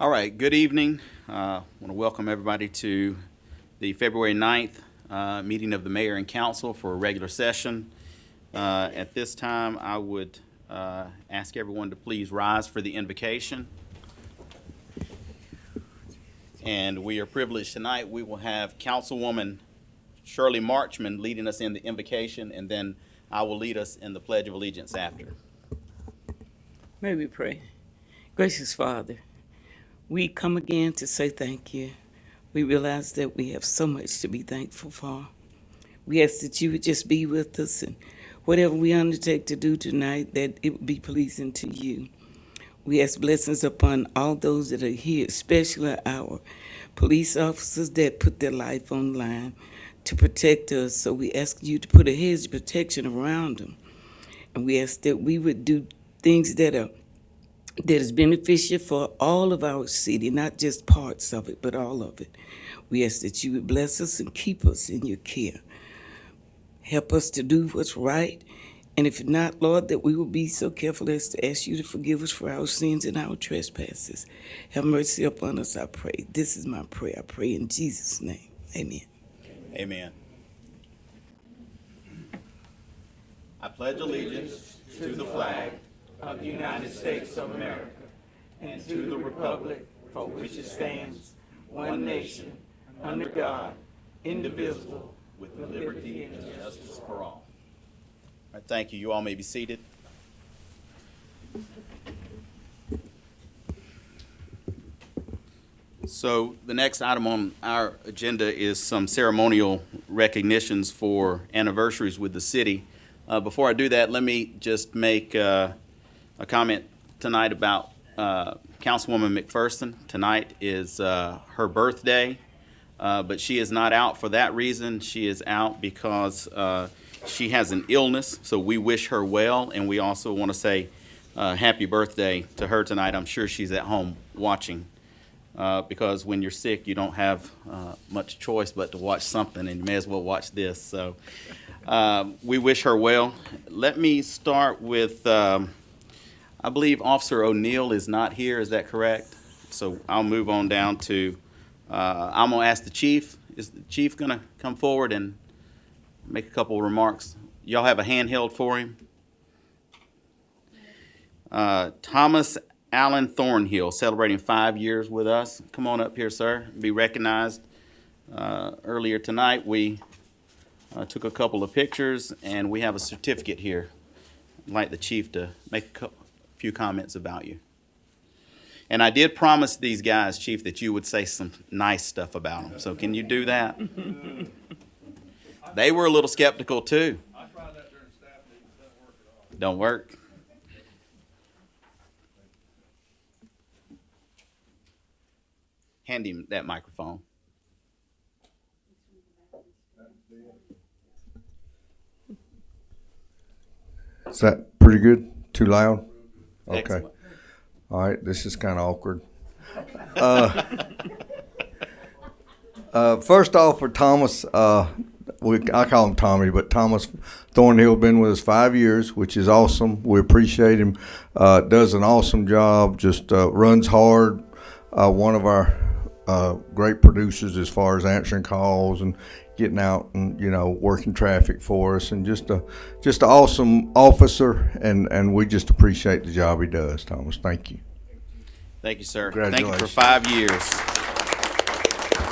All right, good evening. I want to welcome everybody to the February 9th meeting of the Mayor and Council for a regular session. At this time, I would ask everyone to please rise for the invocation. And we are privileged tonight. We will have Councilwoman Shirley Marchman leading us in the invocation, and then I will lead us in the Pledge of Allegiance after. May we pray. Gracious Father, we come again to say thank you. We realize that we have so much to be thankful for. We ask that you would just be with us, and whatever we undertake to do tonight, that it would be pleasing to you. We ask blessings upon all those that are here, especially our police officers that put their life on the line to protect us. So we ask you to put a hedge of protection around them. And we ask that we would do things that is beneficial for all of our city, not just parts of it, but all of it. We ask that you would bless us and keep us in your care. Help us to do what's right. And if not, Lord, that we will be so careful as to ask you to forgive us for our sins and our trespasses. Have mercy upon us, I pray. This is my prayer. I pray in Jesus' name. Amen. Amen. I pledge allegiance to the flag Of the United States of America, and to the republic for which it stands, one nation, under God, indivisible, with liberty and justice for all. All right, thank you. You all may be seated. So the next item on our agenda is some ceremonial recognitions for anniversaries with the city. Before I do that, let me just make a comment tonight about Councilwoman McPherson. Tonight is her birthday, but she is not out for that reason. She is out because she has an illness, so we wish her well, and we also want to say happy birthday to her tonight. I'm sure she's at home watching, because when you're sick, you don't have much choice but to watch something, and you may as well watch this. So we wish her well. Let me start with, I believe Officer O'Neill is not here. Is that correct? So I'll move on down to, I'm going to ask the chief. Is the chief going to come forward and make a couple of remarks? Y'all have a handheld for him? Thomas Allen Thornhill, celebrating 5 years with us. Come on up here, sir. Be recognized. Earlier tonight, we took a couple of pictures, and we have a certificate here. I'd like the chief to make a few comments about you. And I did promise these guys, Chief, that you would say some nice stuff about them. So can you do that? They were a little skeptical, too. I tried that during staff meetings, doesn't work at all. Don't work. Hand him that microphone. Is that pretty good? Too loud? Okay. Excellent. All right, this is kind of awkward. First off, for Thomas, I call him Tommy, but Thomas Thornhill been with us 5 years, which is awesome. We appreciate him. Does an awesome job, just runs hard. One of our great producers as far as answering calls and getting out and, working traffic for us, and just an awesome officer, and we just appreciate the job he does, Thomas. Thank you. Thank you, sir. Thank you for Congratulations. 5 years.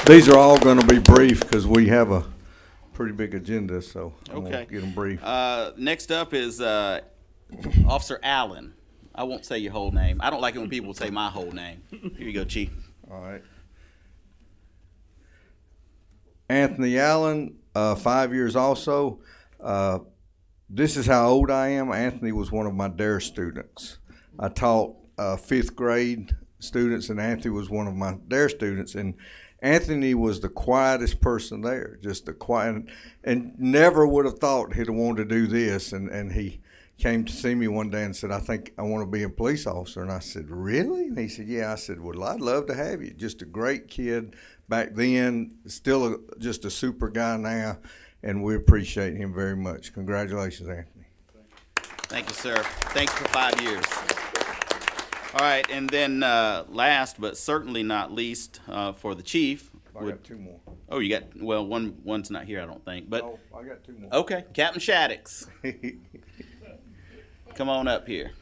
These are all going to be brief because we have a pretty big agenda, so I'm going Okay. to get them brief. Next up is Officer Allen. I won't say your whole name. I don't like it when people say my whole name. Here you go, Chief. All right. Anthony Allen, 5 years also. This is how old I am. Anthony was one of my DARE students. I taught fifth grade students, and Anthony was one of my DARE students. And Anthony was the quietest person there, just the quiet, and never would have thought he'd have wanted to do this. And he came to see me one day and said, I think I want to be a police officer. And I said, really? And he said, yeah. I said, well, I'd love to have you. Just a great kid back then, still just a super guy now, and we appreciate him very much. Congratulations, Anthony. Thank you, sir. Thank you for 5 years. All right, and then last but certainly not least, for the chief. I got two more. Oh, you got, well, one's not here, I don't think, but, Oh, I got two more. okay, Captain Shaddix, come on up here.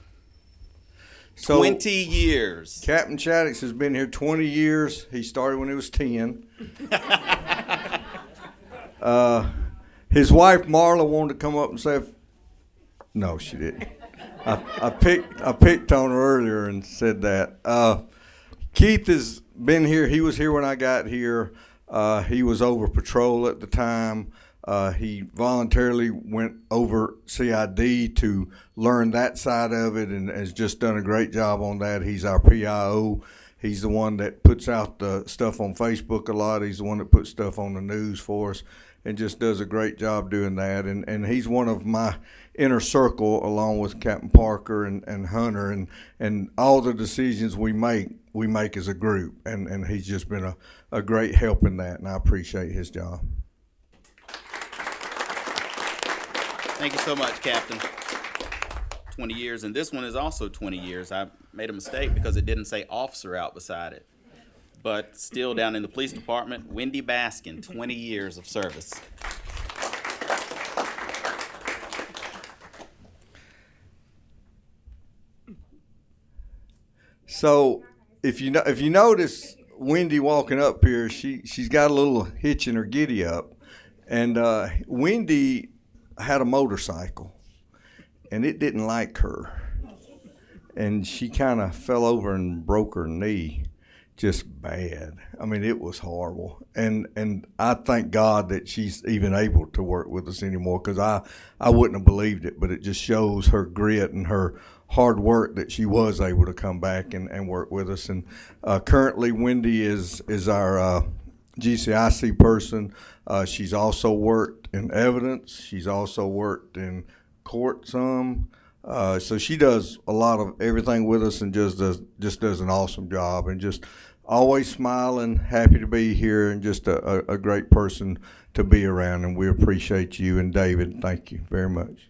So, 20 years. Captain Shaddix has been here 20 years. He started when he was 10. His wife Marla wanted to come up and say, no, she didn't. I picked on her earlier and said that. Keith has been here. He was here when I got here. He was over patrol at the time. He voluntarily went over CID to learn that side of it and has just done a great job on that. He's our PIO. He's the one that puts out the stuff on Facebook a lot. He's the one that puts stuff on the news for us and just does a great job doing that. And he's one of my inner circle along with Captain Parker and Hunter. And all the decisions we make as a group. And he's just been a great help in that, and I appreciate his job. Thank you so much, Captain. 20 years, and this one is also 20 years. I made a mistake because it didn't say officer out beside it. But still down in the police department, Wendy Baskin, 20 years of service. So if you notice Wendy walking up here, she's got a little hitch in her giddy up, and Wendy had a motorcycle, and it didn't like her, and she kind of fell over and broke her knee, just bad. I mean, it was horrible, and I thank God that she's even able to work with us anymore, because I wouldn't have believed it, but it just shows her grit and her hard work that she was able to come back and work with us. And currently Wendy is our GCIC person. She's also worked in evidence. She's also worked in court some. So she does a lot of everything with us and just does an awesome job, and just always smiling, happy to be here, and just a great person to be around. And we appreciate you. And David, thank you very much.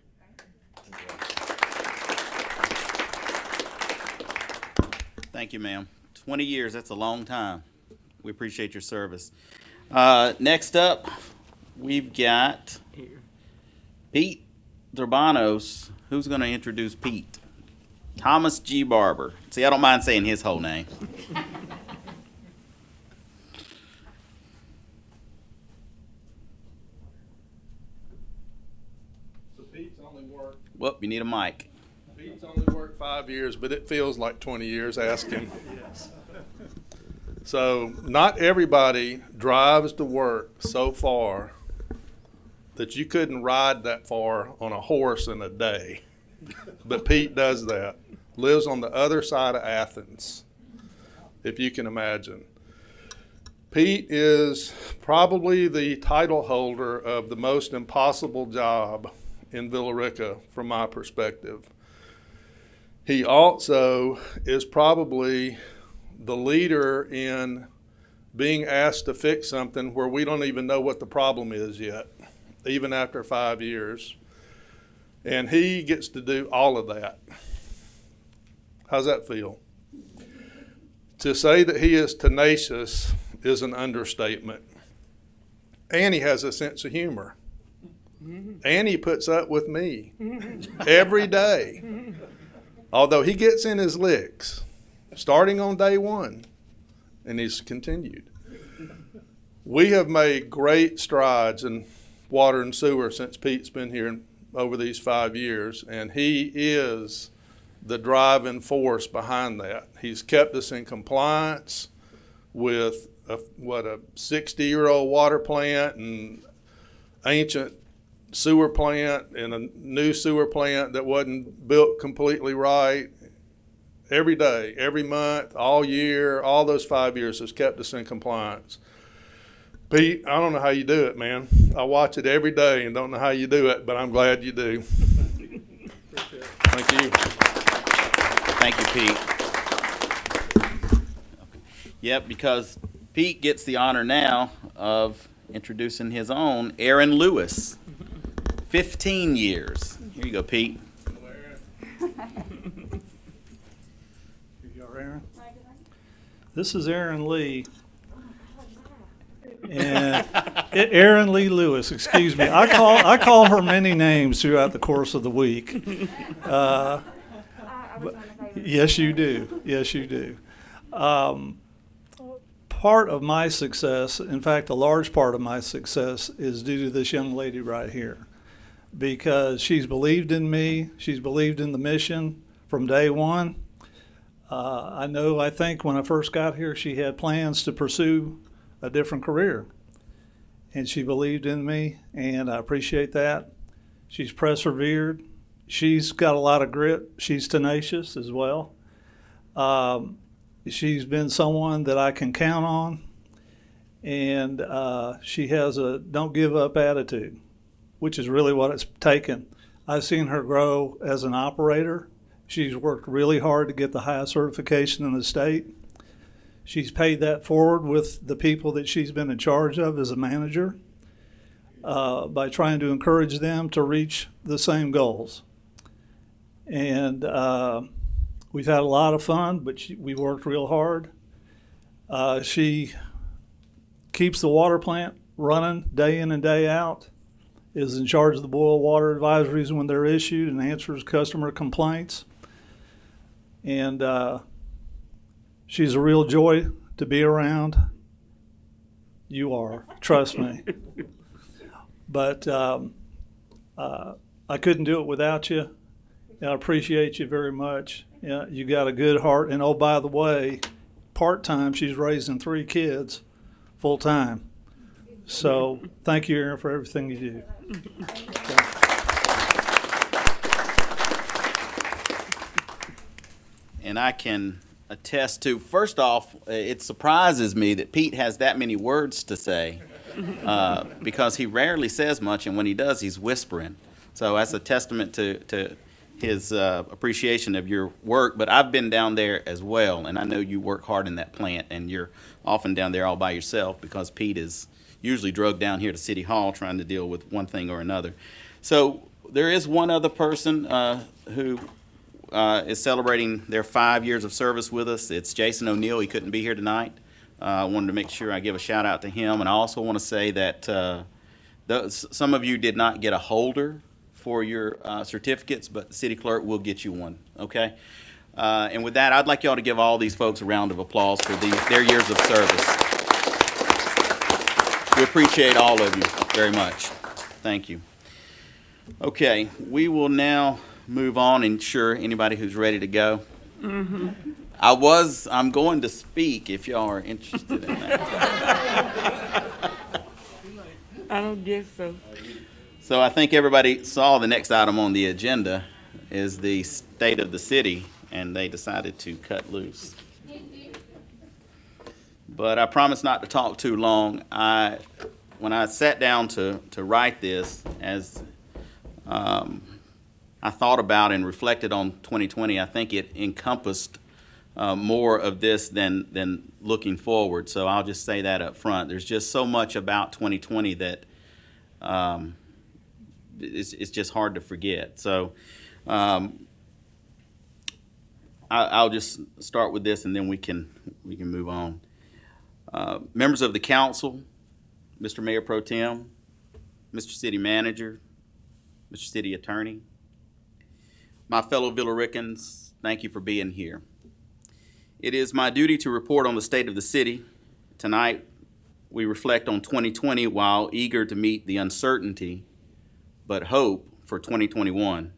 Thank you, ma'am. 20 years, that's a long time. We appreciate your service. Next up, we've got Pete Durbanos. Who's going to introduce Pete? Thomas G. Barber. See, I don't mind saying his whole name. So Pete's only worked Whoop, you need a mic. Pete's only worked 5 years, but it feels like 20 years. Ask him. Yes. So not everybody drives to work so far that you couldn't ride that far on a horse in a day. But Pete does that. Lives on the other side of Athens, if you can imagine. Pete is probably the title holder of the most impossible job in Villa Rica from my perspective. He also is probably the leader in being asked to fix something where we don't even know what the problem is yet, even after 5 years. And he gets to do all of that. How's that feel? To say that he is tenacious is an understatement. And he has a sense of humor. And he puts up with me every day. Although he gets in his licks, starting on day one, and he's continued. We have made great strides in water and sewer since Pete's been here over these 5 years, and he is the driving force behind that. He's kept us in compliance with a 60-year-old water plant and ancient sewer plant and a new sewer plant that wasn't built completely right. Every day, every month, all year, all those 5 years has kept us in compliance. Pete, I don't know how you do it, man. I watch it every day and don't know how you do it, but I'm glad you do. Thank you. Thank you, Pete. Yep, because Pete gets the honor now of introducing his own, Aaron Lewis. 15 years. Here you go, Pete. You're Aaron. This is Aaron Lee. And Aaron Lee Lewis, excuse me. I call her many names throughout the course of the week. Yes, you do. Yes, you do. Part of my success, in fact, a large part of my success, is due to this young lady right here, because she's believed in me. She's believed in the mission from day one. I think when I first got here, she had plans to pursue a different career, and she believed in me, and I appreciate that. She's persevered. She's got a lot of grit. She's tenacious as well. She's been someone that I can count on, and she has a don't give up attitude, which is really what it's taken. I've seen her grow as an operator. She's worked really hard to get the highest certification in the state. She's paid that forward with the people that she's been in charge of as a manager by trying to encourage them to reach the same goals. And we've had a lot of fun, but we worked real hard. She keeps the water plant running day in and day out, is in charge of the boil water advisories when they're issued, and answers customer complaints. And she's a real joy to be around. You are, trust me. But I couldn't do it without you. And I appreciate you very much. Yeah, you got a good heart. And oh, by the way, part-time, she's raising 3 kids full-time. So thank you, Aaron, for everything you do. And I can attest to, first off, it surprises me that Pete has that many words to say because he rarely says much, and when he does, he's whispering. So that's a testament to his appreciation of your work. But I've been down there as well, and I know you work hard in that plant, and you're often down there all by yourself because Pete is usually drugged down here to City Hall trying to deal with one thing or another. So there is one other person who is celebrating their 5 years of service with us. It's Jason O'Neill. He couldn't be here tonight. I wanted to make sure I give a shout out to him. And I also want to say that some of you did not get a holder for your certificates, but the city clerk will get you one, okay? And with that, I'd like y'all to give all these folks a round of applause for their years of service. We appreciate all of you very much. Thank you. Okay, we will now move on, and sure, anybody who's ready to go. Mm-hmm. I'm going to speak if y'all are interested in that. I don't guess so. So I think everybody saw the next item on the agenda is the state of the city, and they decided to cut loose. But I promise not to talk too long. When I sat down to write this, as I thought about and reflected on 2020, I think it encompassed more of this than looking forward. So I'll just say that up front. There's just so much about 2020 that it's just hard to forget. So I'll just start with this, and then we can move on. Members of the council, Mr. Mayor Pro Tem, Mr. City Manager, Mr. City Attorney, my fellow Villaricans, thank you for being here. It is my duty to report on the state of the city. Tonight, we reflect on 2020 while eager to meet the uncertainty but hope for 2021.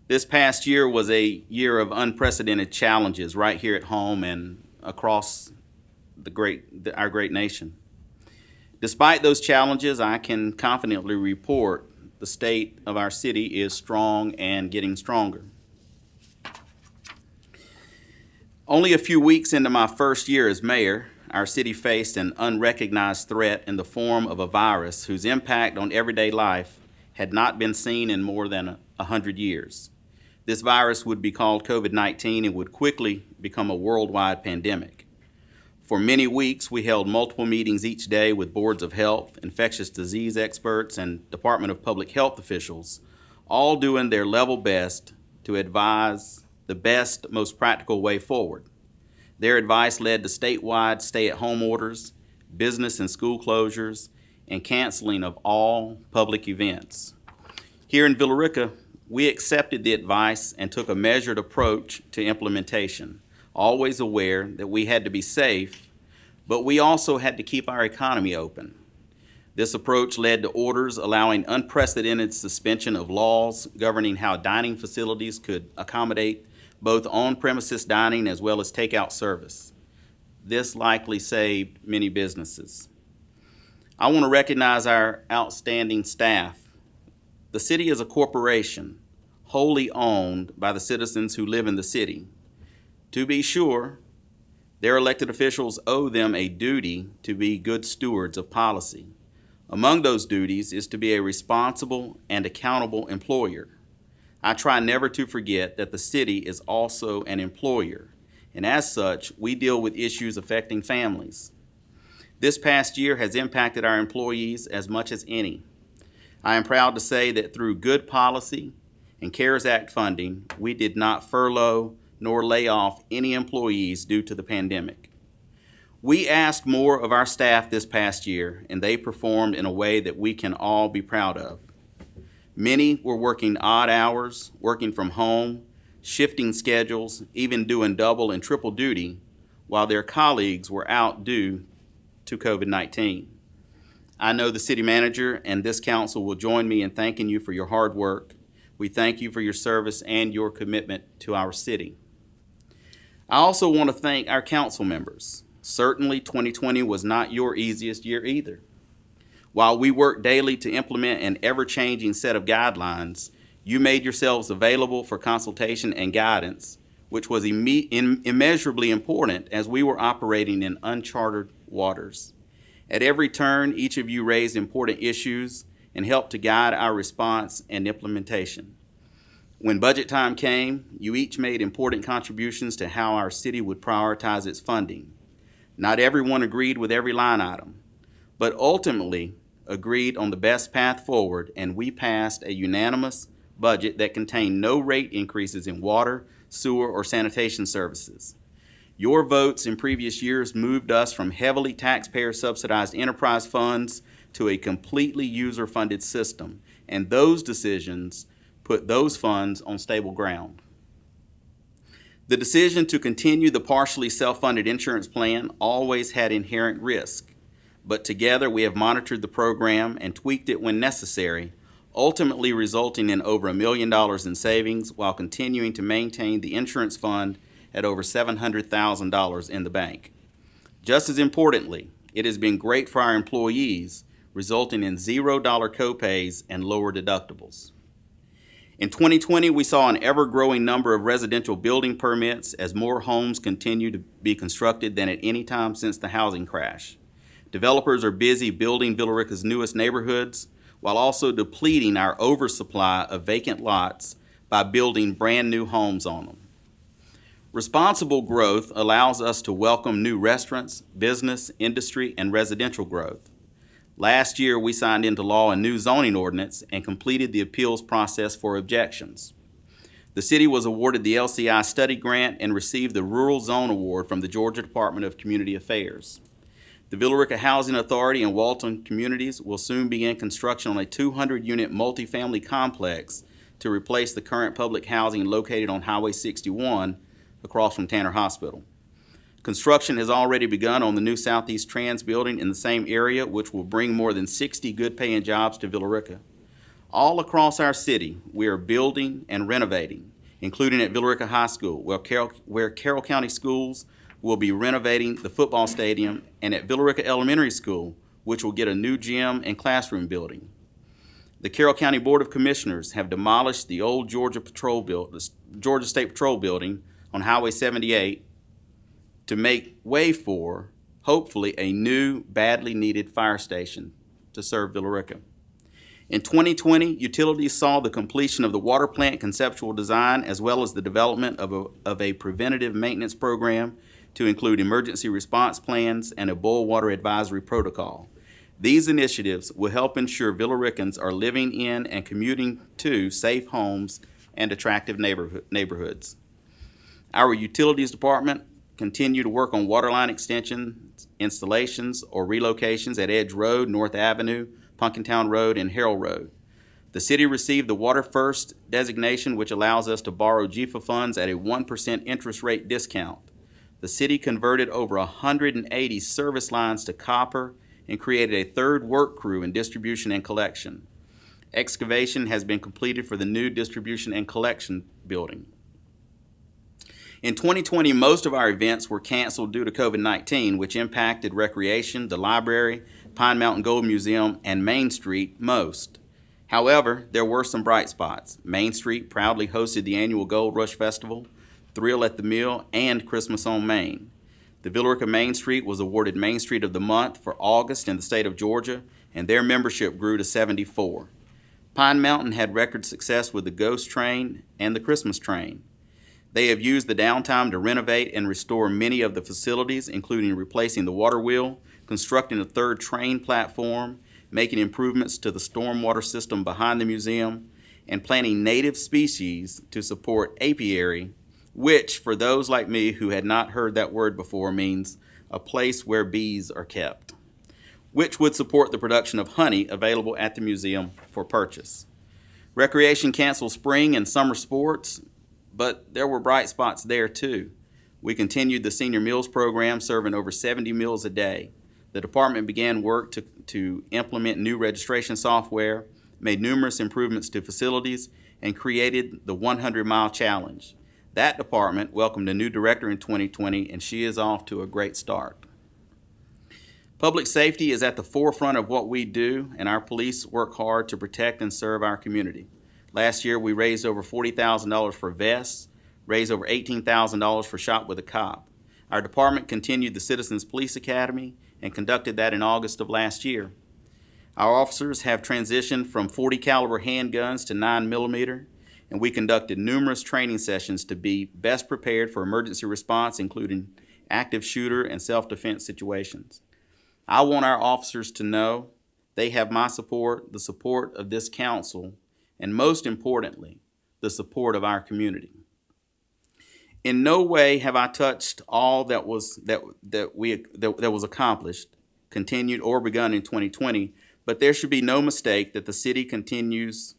This past year was a year of unprecedented challenges right here at home and across our great nation. Despite those challenges, I can confidently report the state of our city is strong and getting stronger. Only a few weeks into my first year as mayor, our city faced an unrecognized threat in the form of a virus whose impact on everyday life had not been seen in more than 100 years. This virus would be called COVID-19 and would quickly become a worldwide pandemic. For many weeks, we held multiple meetings each day with boards of health, infectious disease experts, and Department of Public Health officials, all doing their level best to advise the best, most practical way forward. Their advice led to statewide stay-at-home orders, business and school closures, and canceling of all public events. Here in Villa Rica, we accepted the advice and took a measured approach to implementation, always aware that we had to be safe, but we also had to keep our economy open. This approach led to orders allowing unprecedented suspension of laws governing how dining facilities could accommodate both on-premises dining as well as takeout service. This likely saved many businesses. I want to recognize our outstanding staff. The city is a corporation wholly owned by the citizens who live in the city. To be sure, their elected officials owe them a duty to be good stewards of policy. Among those duties is to be a responsible and accountable employer. I try never to forget that the city is also an employer, and as such, we deal with issues affecting families. This past year has impacted our employees as much as any. I am proud to say that through good policy and CARES Act funding, we did not furlough nor lay off any employees due to the pandemic. We asked more of our staff this past year, and they performed in a way that we can all be proud of. Many were working odd hours, working from home, shifting schedules, even doing double and triple duty, while their colleagues were out due to COVID-19. I know the city manager and this council will join me in thanking you for your hard work. We thank you for your service and your commitment to our city. I also want to thank our council members. Certainly 2020 was not your easiest year either. While we worked daily to implement an ever-changing set of guidelines, you made yourselves available for consultation and guidance, which was immeasurably important as we were operating in uncharted waters. At every turn, each of you raised important issues and helped to guide our response and implementation. When budget time came, you each made important contributions to how our city would prioritize its funding. Not everyone agreed with every line item, but ultimately agreed on the best path forward, and we passed a unanimous budget that contained no rate increases in water, sewer, or sanitation services. Your votes in previous years moved us from heavily taxpayer-subsidized enterprise funds to a completely user-funded system, and those decisions put those funds on stable ground. The decision to continue the partially self-funded insurance plan always had inherent risk, but together we have monitored the program and tweaked it when necessary, ultimately resulting in over $1 million in savings while continuing to maintain the insurance fund at over $700,000 in the bank. Just as importantly, it has been great for our employees, resulting in $0 copays and lower deductibles. In 2020, we saw an ever-growing number of residential building permits as more homes continue to be constructed than at any time since the housing crash. Developers are busy building Villa Rica's newest neighborhoods while also depleting our oversupply of vacant lots by building brand new homes on them. Responsible growth allows us to welcome new restaurants, business, industry, and residential growth. Last year, we signed into law a new zoning ordinance and completed the appeals process for objections. The city was awarded the LCI study grant and received the Rural Zone Award from the Georgia Department of Community Affairs. The Villa Rica Housing Authority and Walton Communities will soon begin construction on a 200-unit multifamily complex to replace the current public housing located on Highway 61 across from Tanner Hospital. Construction has already begun on the new Southeast Trans building in the same area, which will bring more than 60 good-paying jobs to Villa Rica. All across our city, we are building and renovating, including at Villa Rica High School, where Carroll County Schools will be renovating the football stadium, and at Villa Rica Elementary School, which will get a new gym and classroom building. The Carroll County Board of Commissioners have demolished the old Georgia State Patrol building on Highway 78 to make way for, hopefully, a new, badly needed fire station to serve Villa Rica. In 2020, utilities saw the completion of the water plant conceptual design as well as the development of a preventative maintenance program to include emergency response plans and a boil water advisory protocol. These initiatives will help ensure Villa Ricans are living in and commuting to safe homes and attractive neighborhoods. Our utilities department continue to work on waterline extensions, installations, or relocations at Edge Road, North Avenue, Punkintown Road, and Harold Road. The city received the Water First designation, which allows us to borrow GFA funds at a 1% interest rate discount. The city converted over 180 service lines to copper and created a third work crew in distribution and collection. Excavation has been completed for the new distribution and collection building. In 2020, most of our events were canceled due to COVID-19, which impacted recreation, the library, Pine Mountain Gold Museum, and Main Street most. However, there were some bright spots. Main Street proudly hosted the annual Gold Rush Festival, Thrill at the Mill, and Christmas on Main. The Villa Rica Main Street was awarded Main Street of the Month for August in the state of Georgia, and their membership grew to 74. Pine Mountain had record success with the Ghost Train and the Christmas Train. They have used the downtime to renovate and restore many of the facilities, including replacing the water wheel, constructing a third train platform, making improvements to the stormwater system behind the museum, and planting native species to support apiary, which, for those like me who had not heard that word before, means a place where bees are kept, which would support the production of honey available at the museum for purchase. Recreation canceled spring and summer sports, but there were bright spots there too. We continued the senior meals program, serving over 70 meals a day. The department began work to implement new registration software, made numerous improvements to facilities, and created the 100-mile challenge. That department welcomed a new director in 2020, and she is off to a great start. Public safety is at the forefront of what we do, and our police work hard to protect and serve our community. Last year, we raised over $40,000 for vests, raised over $18,000 for Shop with a Cop. Our department continued the Citizens Police Academy and conducted that in August of last year. Our officers have transitioned from .40 caliber handguns to 9mm, and we conducted numerous training sessions to be best prepared for emergency response, including active shooter and self-defense situations. I want our officers to know they have my support, the support of this council, and most importantly, the support of our community. In no way have I touched all that was accomplished, continued, or begun in 2020, but there should be no mistake that the city continues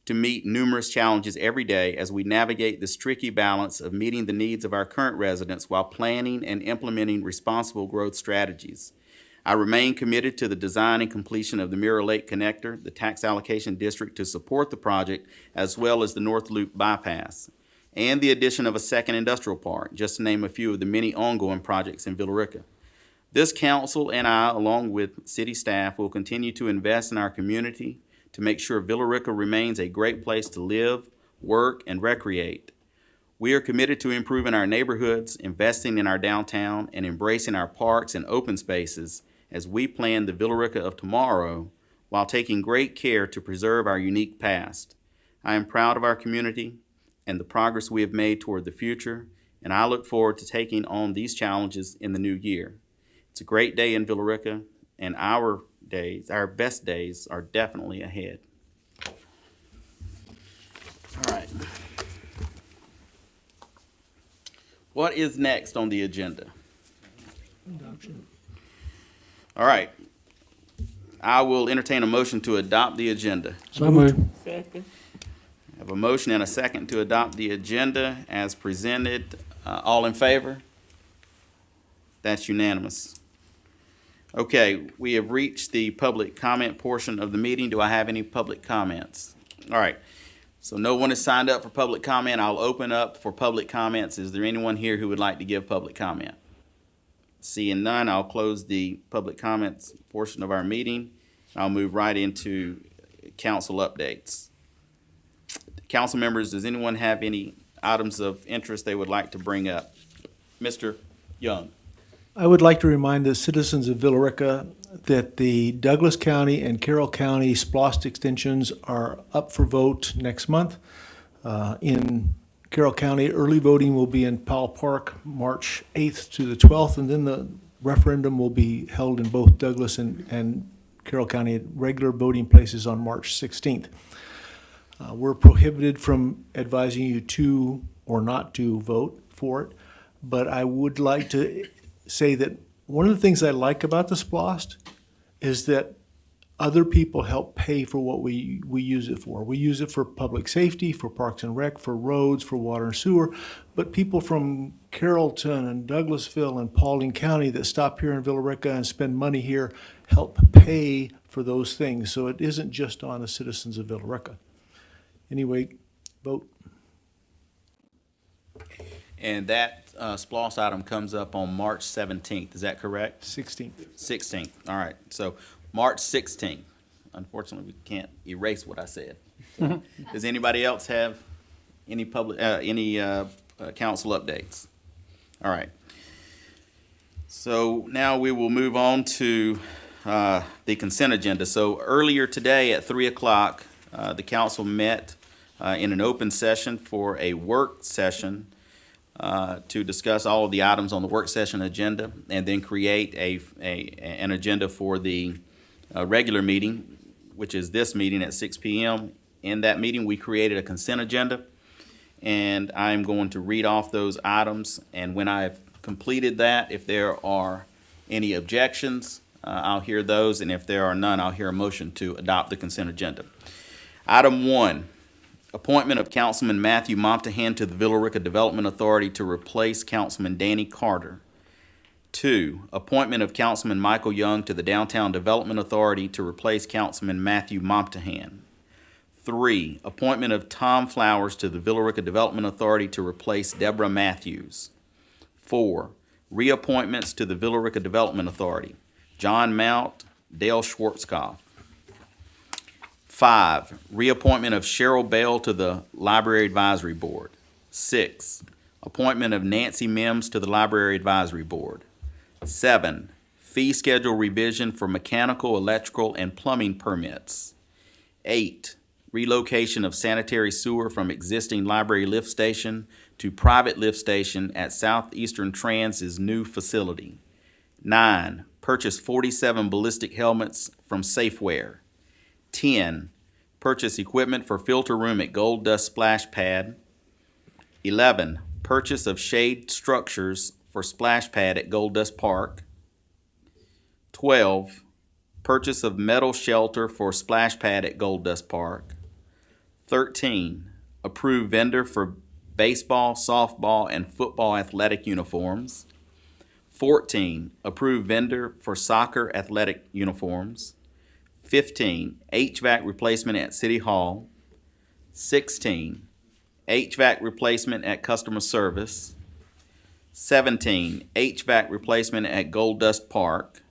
to meet numerous challenges every day as we navigate this tricky balance of meeting the needs of our current residents while planning and implementing responsible growth strategies. I remain committed to the design and completion of the Mirror Lake Connector, the tax allocation district to support the project, as well as the North Loop bypass, and the addition of a second industrial park, just to name a few of the many ongoing projects in Villa Rica. This council and I, along with city staff, will continue to invest in our community to make sure Villa Rica remains a great place to live, work, and recreate. We are committed to improving our neighborhoods, investing in our downtown, and embracing our parks and open spaces as we plan the Villa Rica of tomorrow while taking great care to preserve our unique past. I am proud of our community and the progress we have made toward the future, and I look forward to taking on these challenges in the new year. It's a great day in Villa Rica, and our best days are definitely ahead. All right. What is next on the agenda? All right. I will entertain a motion to adopt the agenda. So moved. Second. I have a motion and a second to adopt the agenda as presented. All in favor? That's unanimous. Okay, we have reached the public comment portion of the meeting. Do I have any public comments? All right. So no one has signed up for public comment. I'll open up for public comments. Is there anyone here who would like to give public comment? Seeing none, I'll close the public comments portion of our meeting. I'll move right into council updates. Council members, does anyone have any items of interest they would like to bring up? Mr. Young. I would like to remind the citizens of Villa Rica that the Douglas County and Carroll County SPLOST extensions are up for vote next month. In Carroll County, early voting will be in Powell Park March 8th to the 12th, and then the referendum will be held in both Douglas and Carroll County at regular voting places on March 16th. We're prohibited from advising you to or not to vote for it, but I would like to say that one of the things I like about the SPLOST is that other people help pay for what we use it for. We use it for public safety, for parks and rec, for roads, for water and sewer. But people from Carrollton and Douglasville and Paulding County that stop here in Villa Rica and spend money here help pay for those things. So it isn't just on the citizens of Villa Rica. Anyway, vote. And that SPLOST item comes up on March 17th. Is that correct? 16th. 16th. All right. So March 16th. Unfortunately, we can't erase what I said. So, does anybody else have any council updates? All right. So now we will move on to the consent agenda. So earlier today at 3 o'clock, the council met in an open session for a work session to discuss all of the items on the work session agenda and then create an agenda for the regular meeting, which is this meeting at 6 p.m. In that meeting, we created a consent agenda, and I'm going to read off those items. And when I've completed that, if there are any objections, I'll hear those. And if there are none, I'll hear a motion to adopt the consent agenda. Item 1. Appointment of Councilman Matthew Momtahan to the Villa Rica Development Authority to replace Councilman Danny Carter. 2. Appointment of Councilman Michael Young to the Downtown Development Authority to replace Councilman Matthew Momtahan. 3. Appointment of Tom Flowers to the Villa Rica Development Authority to replace Deborah Matthews. 4. Reappointments to the Villa Rica Development Authority. John Mount, Dale Schwartzkopf. 5. Reappointment of Cheryl Bell to the Library Advisory Board. 6. Appointment of Nancy Mims to the Library Advisory Board. 7. Fee schedule revision for mechanical, electrical, and plumbing permits. 8. Relocation of sanitary sewer from existing library lift station to private lift station at Southeastern Trans's new facility. 9. Purchase 47 ballistic helmets from Safeware. 10. Purchase equipment for filter room at Gold Dust Splash Pad. 11. Purchase of shade structures for splash pad at Gold Dust Park. 12. Purchase of metal shelter for splash pad at Gold Dust Park. 13. Approve vendor for baseball, softball, and football athletic uniforms. 14. Approve vendor for soccer athletic uniforms. 15. HVAC replacement at City Hall. 16. HVAC replacement at customer service. 17. HVAC replacement at Gold Dust Park.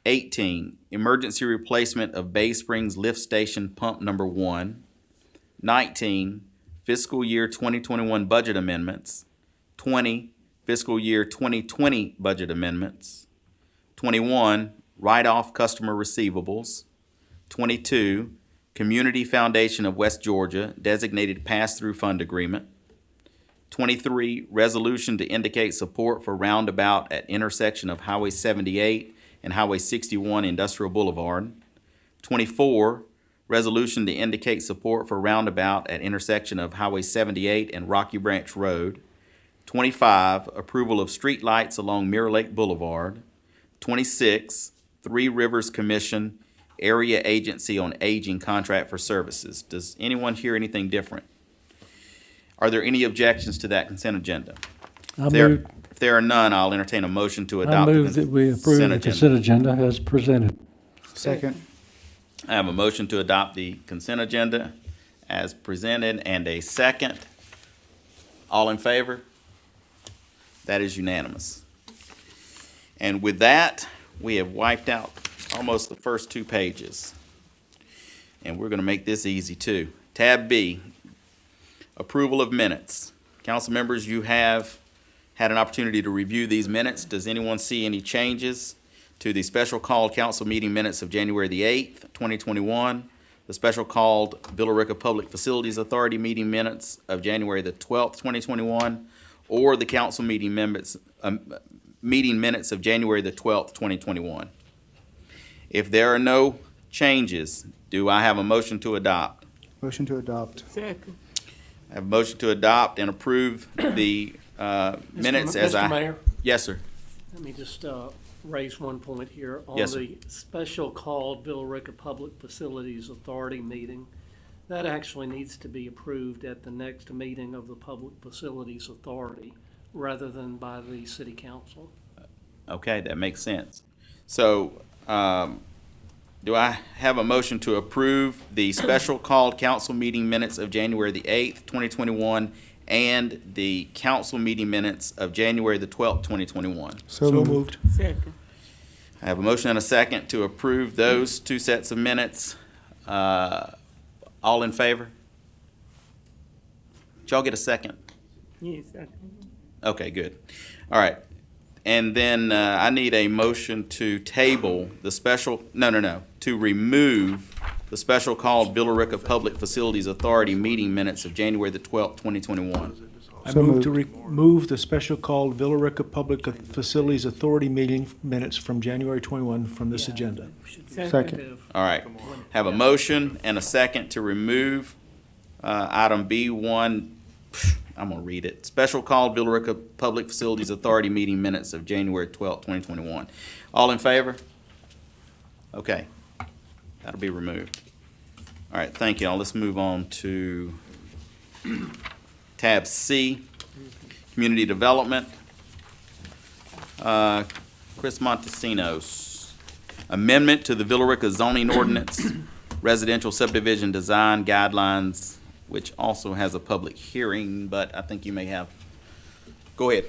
18. Emergency replacement of Bay Springs Lift Station Pump Number 1. 19. Fiscal year 2021 budget amendments. 20. Fiscal year 2020 budget amendments. 21. Write-off customer receivables. 22. Community Foundation of West Georgia designated pass-through fund agreement. 23. Resolution to indicate support for roundabout at intersection of Highway 78 and Highway 61 Industrial Boulevard. 24. Resolution to indicate support for roundabout at intersection of Highway 78 and Rocky Branch Road. 25. Approval of street lights along Mirror Lake Boulevard. 26. Three Rivers Commission Area Agency on Aging contract for services. Does anyone hear anything different? Are there any objections to that consent agenda? If there are none, I'll entertain a motion to I adopt the move that we approve the consent agenda as presented. Second. I have a motion to adopt the consent agenda as presented and a second. All in favor? That is unanimous. And with that, we have wiped out almost the first 2 pages. And we're going to make this easy too. Tab B, approval of minutes. Council members, you have had an opportunity to review these minutes. Does anyone see any changes to the special called council meeting minutes of January the 8th, 2021, the special called Villa Rica Public Facilities Authority meeting minutes of January the 12th, 2021, or the council meeting minutes of January the 12th, 2021? If there are no changes, do I have a motion to adopt? Motion to adopt. Second. I have a motion to adopt and approve the minutes as I. Mr. Mayor, Yes, sir. let me just raise one point here. Yes, On sir. the special called Villa Rica Public Facilities Authority meeting, that actually needs to be approved at the next meeting of the Public Facilities Authority rather than by the city council. Okay, that makes sense. So, do I have a motion to approve the special called council meeting minutes of January the 8th, 2021, and the council meeting minutes of January the 12th, 2021? So moved. Second. I have a motion and a second to approve those two sets of minutes. All in favor? Did y'all get a second? Yes, second. Okay, good. All right. And then I need a motion to table the special, to remove the special called Villa Rica Public Facilities Authority meeting minutes of January the 12th, 2021. I move to remove the special called Villa Rica Public Facilities Authority meeting minutes from January 21 from this agenda. Second. All right. Have a motion and a second to remove item B1. I'm going to read it. Special called Villa Rica Public Facilities Authority meeting minutes of January 12th, 2021. All in favor? Okay. That'll be removed. All right, thank you all. Let's move on to tab C, Community Development. Chris Montesinos. Amendment to the Villa Rica zoning ordinance, residential subdivision design guidelines, which also has a public hearing, but I think you may have. Go ahead.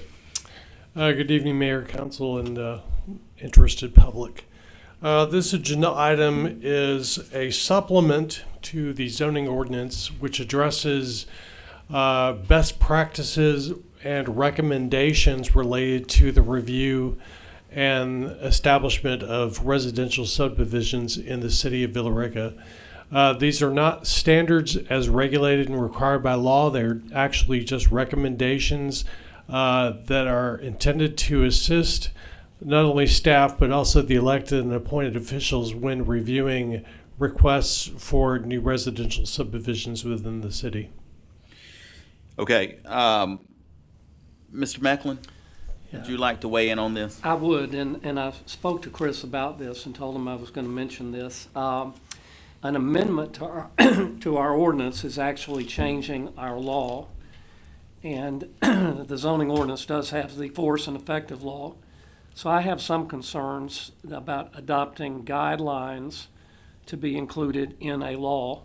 Good evening, Mayor, Council, and interested public. This agenda item is a supplement to the zoning ordinance, which addresses best practices and recommendations related to the review and establishment of residential subdivisions in the city of Villa Rica. These are not standards as regulated and required by law. They're actually just recommendations that are intended to assist not only staff but also the elected and appointed officials when reviewing requests for new residential subdivisions within the city. Okay. Mr. Macklin, would you like to weigh in on this? I would, and I spoke to Chris about this and told him I was going to mention this. An amendment to our, to our ordinance is actually changing our law. And the zoning ordinance does have the force and effect of law. So I have some concerns about adopting guidelines to be included in a law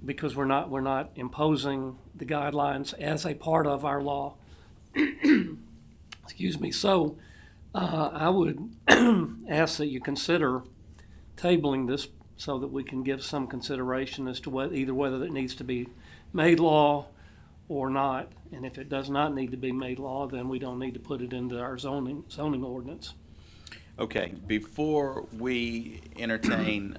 because we're not imposing the guidelines as a part of our law. Excuse me. So I would ask that you consider tabling this so that we can give some consideration as to whether it needs to be made law or not. And if it does not need to be made law, then we don't need to put it into our zoning ordinance. Okay, before we entertain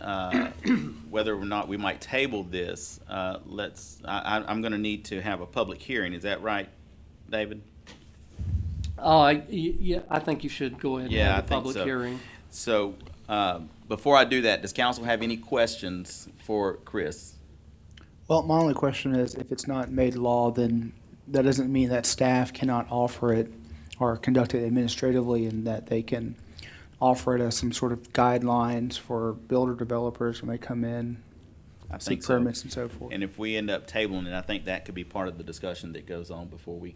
whether or not we might table this, I'm going to need to have a public hearing. Is that right, David? Yeah, I think you should go ahead and Yeah, have I a think public so. hearing. So before I do that, does council have any questions for Chris? Well, my only question is, if it's not made law, then that doesn't mean that staff cannot offer it or conduct it administratively, and that they can offer it as some sort of guidelines for builder developers when they come in, I seek think so. permits and so forth. And if we end up tabling it, I think that could be part of the discussion that goes on before we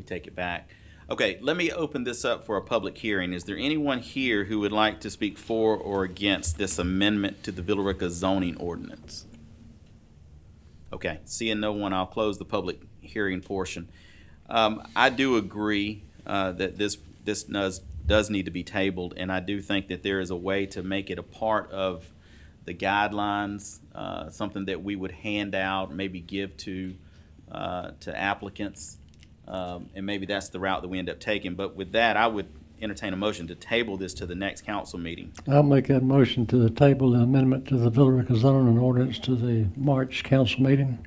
take it back. Okay, let me open this up for a public hearing. Is there anyone here who would like to speak for or against this amendment to the Villa Rica zoning ordinance? Okay, seeing no one, I'll close the public hearing portion. I do agree that this does need to be tabled, and I do think that there is a way to make it a part of the guidelines, something that we would hand out, maybe give to applicants, and maybe that's the route that we end up taking. But with that, I would entertain a motion to table this to the next council meeting. I'll make that motion to the table, the amendment to the Villa Rica zoning ordinance to the March council meeting.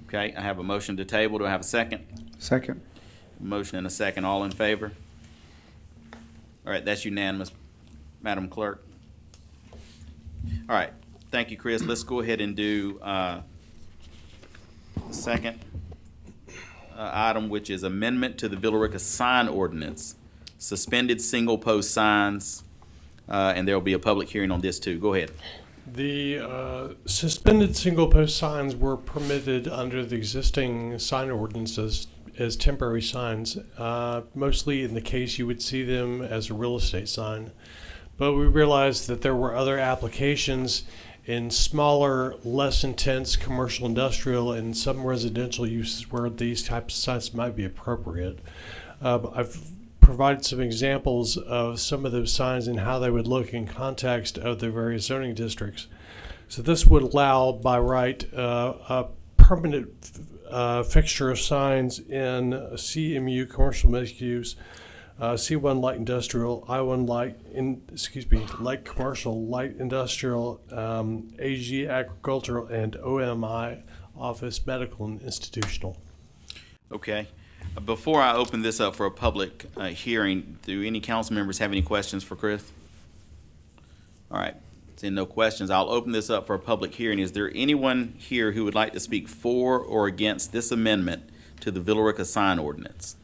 Okay, I have a motion to table. Do I have a second? Second. Motion and a second. All in favor? All right, that's unanimous, Madam Clerk. All right, thank you, Chris. Let's go ahead and do the second. item, which is amendment to the Villa Rica sign ordinance, suspended single-post signs, and there will be a public hearing on this too. Go ahead. The suspended single-post signs were permitted under the existing sign ordinances as temporary signs. Mostly in the case you would see them as a real estate sign. But we realized that there were other applications in smaller, less intense commercial, industrial, and some residential uses where these types of signs might be appropriate. I've provided some examples of some of those signs and how they would look in context of the various zoning districts. So this would allow, by right, a permanent fixture of signs in CMU, commercial mixed use, C1 light industrial, I1 light commercial, light industrial, AG agricultural, and OMI office, medical, and institutional. Okay. Before I open this up for a public hearing, do any council members have any questions for Chris? All right. Seeing no questions, I'll open this up for a public hearing. Is there anyone here who would like to speak for or against this amendment to the Villa Rica sign ordinance?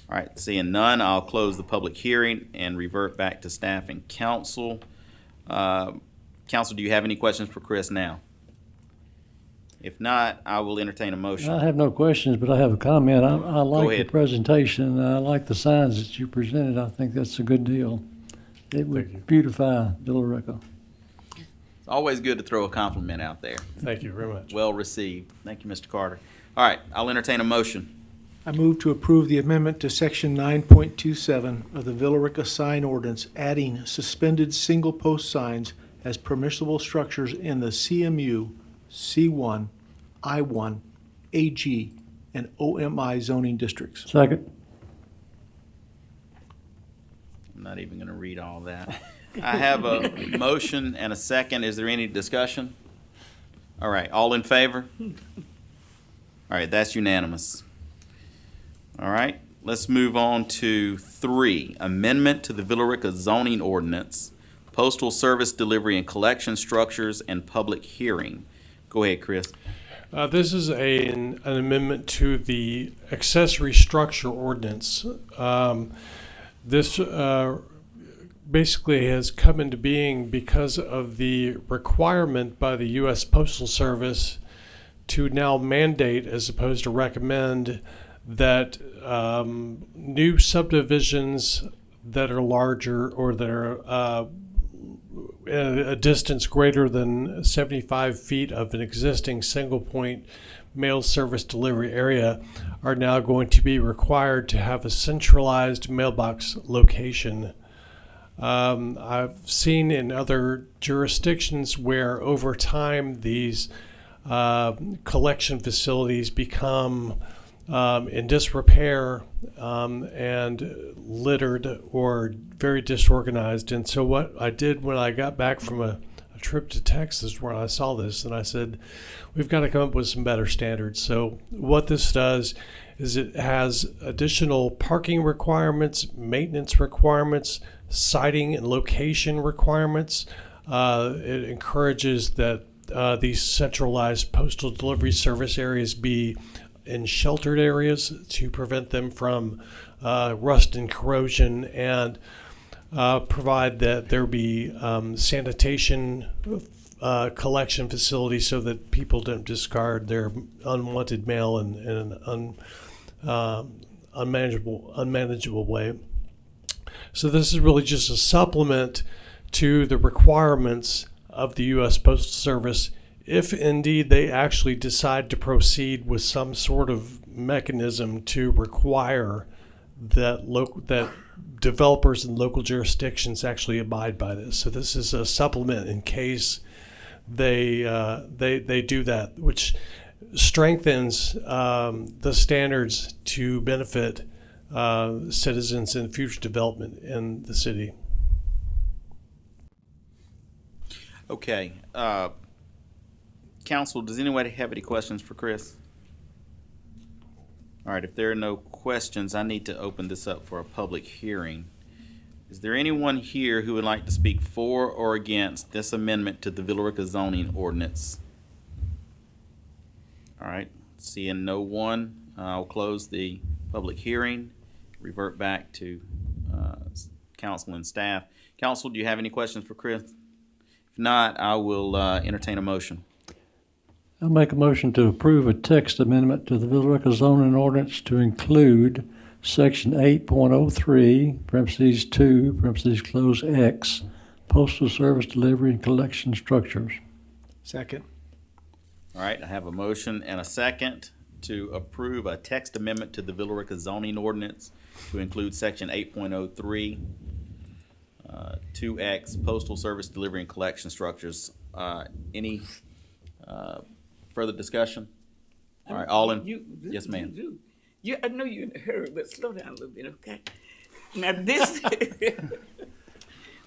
All right, seeing none, I'll close the public hearing and revert back to staff and council. Council, do you have any questions for Chris now? If not, I will entertain a motion. I have no questions, but I have a comment. I like the ahead. presentation. I like the signs that you presented. I think that's a good deal. It would beautify Villa Rica. It's always good to throw a compliment out there. Thank you very much. Well received. Thank you, Mr. Carter. All right, I'll entertain a motion. I move to approve the amendment to section 9.27 of the Villa Rica sign ordinance, adding suspended single-post signs as permissible structures in the CMU, C1, I1, AG, and OMI zoning districts. Second. I'm not even going to read all that. I have a motion and a second. Is there any discussion? All right, all in favor? All right, that's unanimous. All right, let's move on to 3, amendment to the Villa Rica zoning ordinance, postal service delivery and collection structures, and public hearing. Go ahead, Chris. This is an amendment to the accessory structure ordinance. This basically has come into being because of the requirement by the U.S. Postal Service to now mandate, as opposed to recommend, that new subdivisions that are larger or that are at a distance greater than 75 feet of an existing single-point mail service delivery area are now going to be required to have a centralized mailbox location. I've seen in other jurisdictions where over time these collection facilities become in disrepair and littered or very disorganized. And so what I did when I got back from a trip to Texas where I saw this, and I said, we've got to come up with some better standards. So what this does is it has additional parking requirements, maintenance requirements, siting and location requirements. It encourages that these centralized postal delivery service areas be in sheltered areas to prevent them from rust and corrosion, and provide that there be sanitation collection facilities so that people don't discard their unwanted mail in an unmanageable way. So this is really just a supplement to the requirements of the U.S. Postal Service, if indeed they actually decide to proceed with some sort of mechanism to require that that developers in local jurisdictions actually abide by this. So this is a supplement in case they do that, which strengthens the standards to benefit citizens in future development in the city. Okay. Council, does anybody have any questions for Chris? All right, if there are no questions, I need to open this up for a public hearing. Is there anyone here who would like to speak for or against this amendment to the Villa Rica zoning ordinance? All right, Seeing no one, I'll close the public hearing, revert back to council and staff. Council, do you have any questions for Chris? If not, I will entertain a motion. I'll make a motion to approve a text amendment to the Villa Rica zoning ordinance to include section 8.03, parentheses 2, parentheses close X, postal service delivery and collection structures. Second. All right, I have a motion and a second to approve a text amendment to the Villa Rica zoning ordinance to include section 8.03, 2X, postal service delivery and collection structures. Any further discussion? All right, all in? Yes, ma'am. I know you're in a hurry, but slow down a little bit, okay? Now this,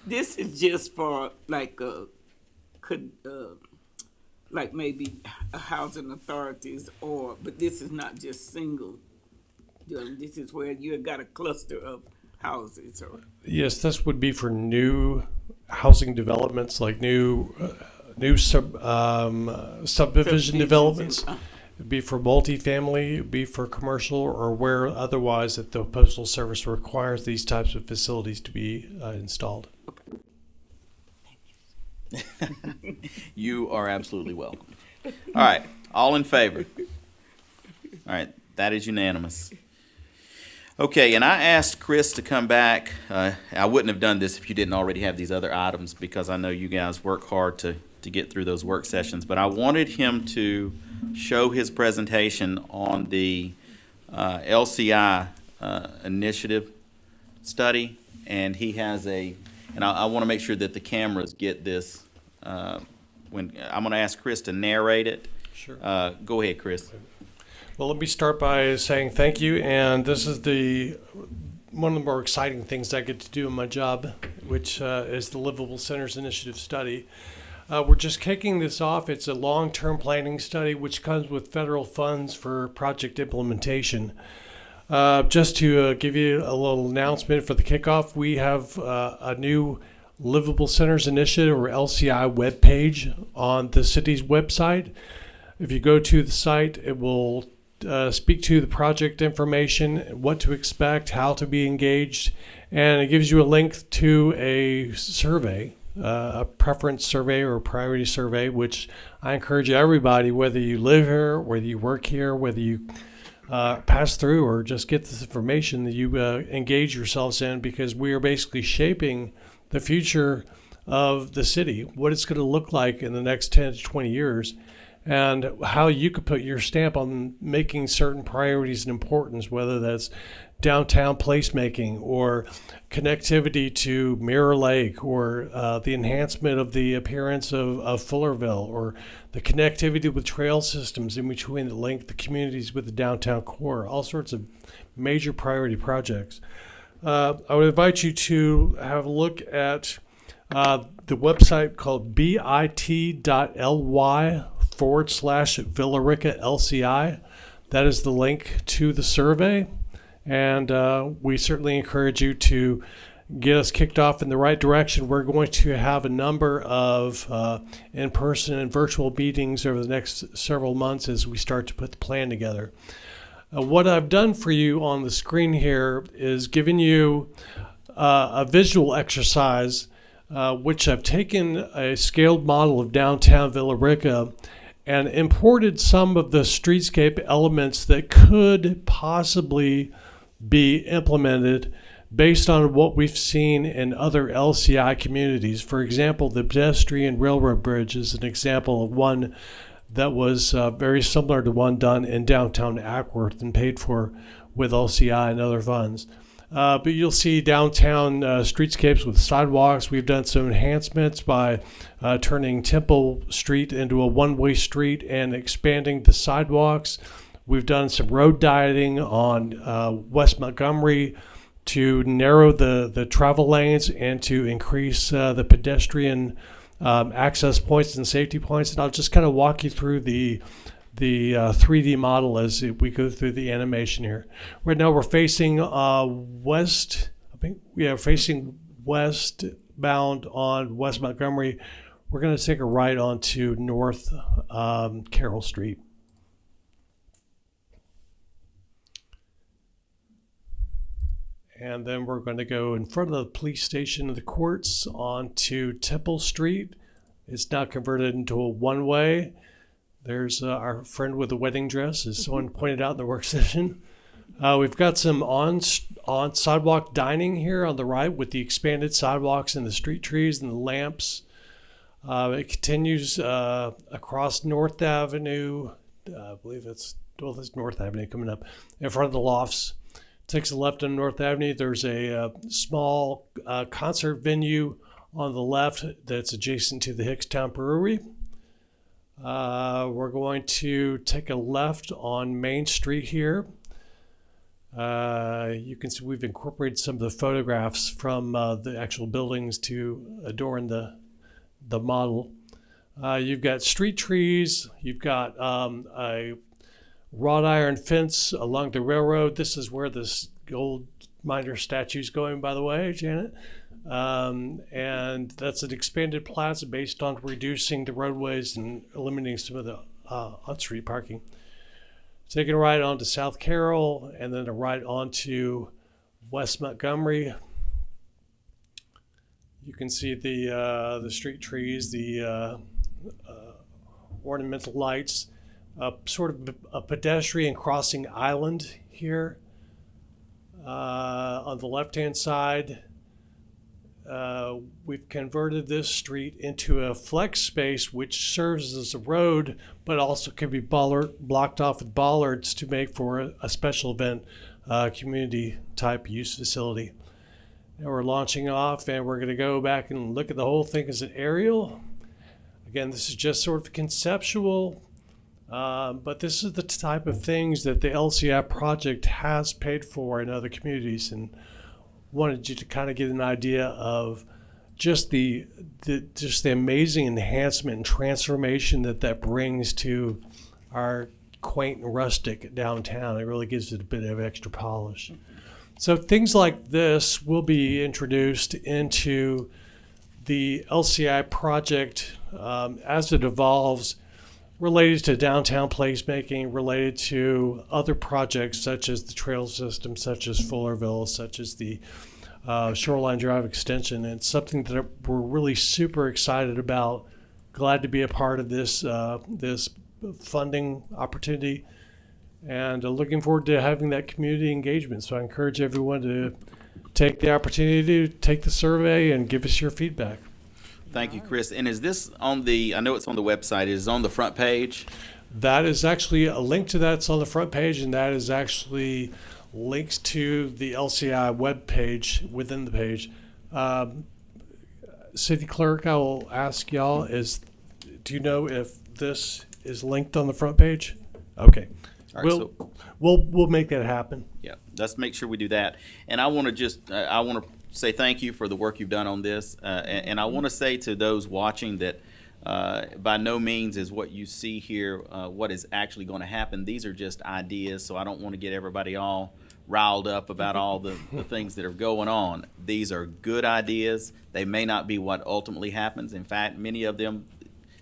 this is just for like like maybe housing authorities, but this is not just single. This is where you got a cluster of houses, or Yes, this would be for new housing developments, like new subdivision developments. It'd be for multifamily, it'd be for commercial, or where otherwise that the Postal Service requires these types of facilities to be installed. You are absolutely welcome. All right, all in favor? All right, that is unanimous. Okay, and I asked Chris to come back. I wouldn't have done this if you didn't already have these other items, because I know you guys work hard to get through those work sessions. But I wanted him to show his presentation on the LCI initiative study, and he has and I want to make sure that the cameras get this. When I'm going to ask Chris to narrate it. Sure. Go ahead, Chris. Well, let me start by saying thank you, and this is one of the more exciting things I get to do in my job, which is the Livable Centers Initiative study. We're just kicking this off. It's a long-term planning study which comes with federal funds for project implementation. Just to give you a little announcement for the kickoff, we have a new Livable Centers Initiative, or LCI, webpage on the city's website. If you go to the site, it will speak to the project information, what to expect, how to be engaged, and it gives you a link to a survey, a preference survey or a priority survey, which I encourage everybody, whether you live here, whether you work here, whether you pass through or just get this information, that you engage yourselves in, because we are basically shaping the future of the city, what it's going to look like in the next 10 to 20 years, and how you could put your stamp on making certain priorities and importance, whether that's downtown placemaking or connectivity to Mirror Lake, or the enhancement of the appearance of Fullerville, or the connectivity with trail systems in between that link the communities with the downtown core, all sorts of major priority projects. I would invite you to have a look at the website called bit.ly/Villa Rica LCI. That is the link to the survey, and we certainly encourage you to get us kicked off in the right direction. We're going to have a number of in-person and virtual meetings over the next several months as we start to put the plan together. What I've done for you on the screen here is given you a visual exercise, which I've taken a scaled model of downtown Villa Rica and imported some of the streetscape elements that could possibly be implemented based on what we've seen in other LCI communities. For example, the pedestrian railroad bridge is an example of one that was very similar to one done in downtown Ackworth and paid for with LCI and other funds. But you'll see downtown streetscapes with sidewalks. We've done some enhancements by turning Temple Street into a one-way street and expanding the sidewalks. We've done some road dieting on West Montgomery to narrow the travel lanes and to increase the pedestrian access points and safety points. And I'll just kind of walk you through the 3D model as we go through the animation here. Right now we're facing west. I think we are facing westbound on West Montgomery. We're going to take a right onto North Carroll Street. and then we're going to go in front of the police station and the courts onto Temple Street. It's now converted into a one-way. There's our friend with the wedding dress, as someone pointed out in the work session. We've got some on sidewalk dining here on the right with the expanded sidewalks and the street trees and the lamps. It continues across North Avenue. I believe that's North Avenue coming up in front of the lofts. Takes a left on North Avenue. There's a small concert venue on the left that's adjacent to the Hickstown Brewery. We're going to take a left on Main Street here. You can see we've incorporated some of the photographs from the actual buildings to adorn the model. You've got street trees. You've got a wrought iron fence along the railroad. This is where this gold miner statue is going, by the way, Janet. And that's an expanded plaza based on reducing the roadways and eliminating some of the on-street parking. Taking a right onto South Carroll and then a right onto West Montgomery. You can see the street trees, the ornamental lights, sort of a pedestrian crossing island here. On the left-hand side, we've converted this street into a flex space which serves as a road but also can be blocked off with bollards to make for a special event community type use facility. And we're launching off and we're going to go back and look at the whole thing as an aerial. Again, this is just sort of conceptual, but this is the type of things that the LCI project has paid for in other communities, and wanted you to kind of get an idea of just the amazing enhancement and transformation that brings to our quaint and rustic downtown. It really gives it a bit of extra polish. So things like this will be introduced into the LCI project as it evolves, related to downtown placemaking, related to other projects such as the trail system, such as Fullerville, such as the Shoreline Drive extension. And it's something that we're really super excited about. Glad to be a part of this this funding opportunity, and looking forward to having that community engagement. So I encourage everyone to take the opportunity to take the survey and give us your feedback. Thank you, Chris. And is this on the, I know it's on the website, is it on the front page? That is actually a link to that's on the front page, and that is actually links to the LCI web page within the page. City Clerk, I will ask y'all, do you know if this is linked on the front page? Okay. All right, We'll make that happen. Yeah, let's make sure we do that. And I want to say thank you for the work you've done on this. And I want to say to those watching that by no means is what you see here what is actually going to happen. These are just ideas, so I don't want to get everybody all riled up about all the things that are going on. These are good ideas. They may not be what ultimately happens. In fact, many of them,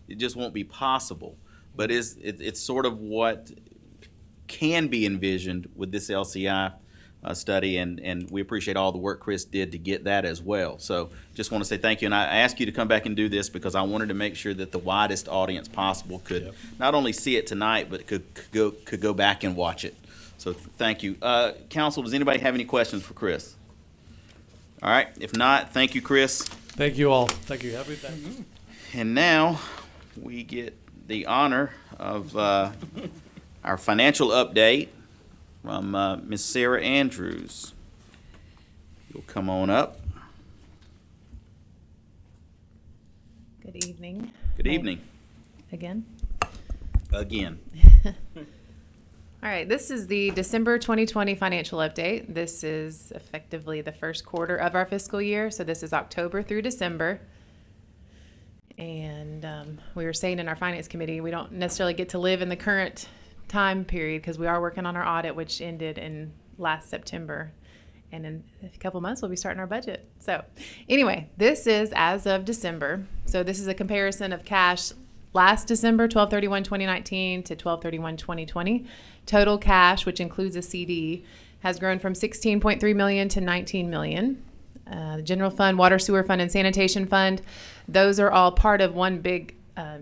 it just won't be possible. But it's sort of what can be envisioned with this LCI study, and we appreciate all the work Chris did to get that as well. So just want to say thank you, and I ask you to come back and do this because I wanted to make sure that the widest audience possible could not only see it tonight, but could go back and watch it. So thank you. Council, does anybody have any questions for Chris? All right, if not, thank you, Chris. Thank you all. Thank you. Have a good day. And now we get the honor of our financial update from Ms. Sarah Andrews. You'll come on up. Good evening. Good evening. Again. Again. All right, this is the December 2020 financial update. This is effectively the first quarter of our fiscal year, so this is October through December. And we were saying in our finance committee, we don't necessarily get to live in the current time period because we are working on our audit, which ended in last September. And in a couple months, we'll be starting our budget. So anyway, this is as of December. So this is a comparison of cash last December, 12/31/2019 to 12/31/2020. Total cash, which includes a CD, has grown from 16.3 million to 19 million. The general fund, water, sewer fund, and sanitation fund, those are all part of one big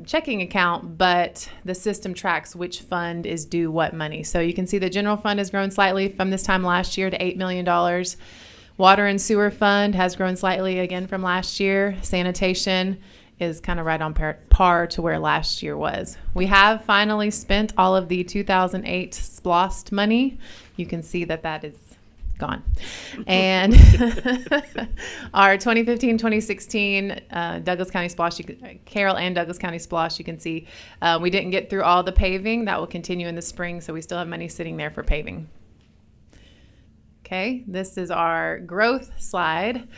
checking account, but the system tracks which fund is due what money. So you can see the general fund has grown slightly from this time last year to $8 million. Water and sewer fund has grown slightly again from last year. Sanitation is kind of right on par to where last year was. We have finally spent all of the 2008 SPLOST money. You can see that that is gone. And our 2015-2016 Douglas County SPLOST, Carroll and Douglas County SPLOST, you can see we didn't get through all the paving. That will continue in the spring, so we still have money sitting there for paving. Okay, this is our growth slide.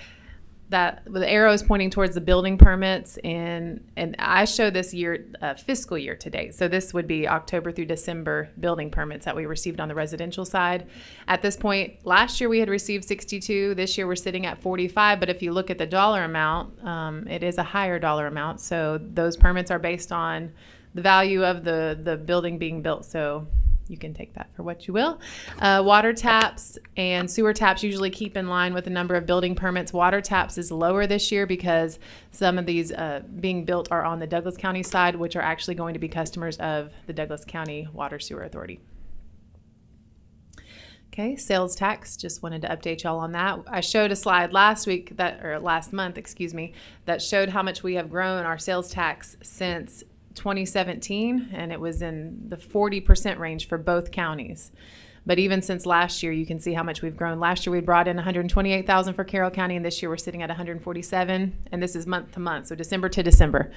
That the arrow is pointing towards the building permits, and I show this year fiscal year to date. So this would be October through December building permits that we received on the residential side. At this point, last year we had received 62. This year we're sitting at 45. But if you look at the dollar amount, it is a higher dollar amount. So those permits are based on the value of the building being built. So you can take that for what you will. Water taps and sewer taps usually keep in line with the number of building permits. Water taps is lower this year because some of these being built are on the Douglas County side, which are actually going to be customers of the Douglas County Water Sewer Authority. Okay, sales tax, just wanted to update y'all on that. I showed a slide last month, that showed how much we have grown our sales tax since 2017, and it was in the 40% range for both counties. But even since last year, you can see how much we've grown. Last year we brought in $128,000 for Carroll County, and this year we're sitting at $147,000, and this is month to month, so December to December.